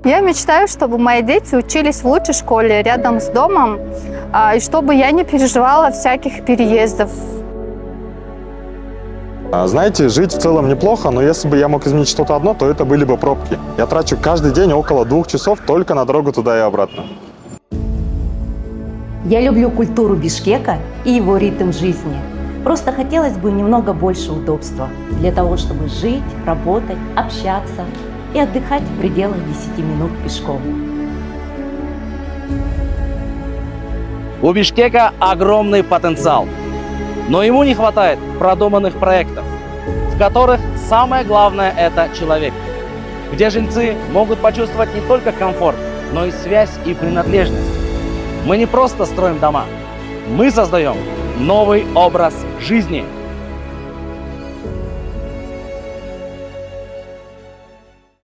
Я мечтаю, чтобы мои дети учились в лучшей школе рядом с домом, и чтобы я не переживала всяких переездов. Знаете, жить в целом неплохо, но если бы я мог изменить что-то одно, то это были бы пробки. Я трачу каждый день около 2 часов только на дорогу туда и обратно. Я люблю культуру Бишкека и его ритм жизни. Просто хотелось бы немного больше удобства для того, чтобы жить, работать, общаться и отдыхать в пределах 10 минут пешком. У Бишкека огромный потенциал, но ему не хватает продуманных проектов, в которых самое главное – это человек, где жильцы могут почувствовать не только комфорт, но и связь и принадлежность. Мы не просто строим дома, мы создаем новый образ жизни.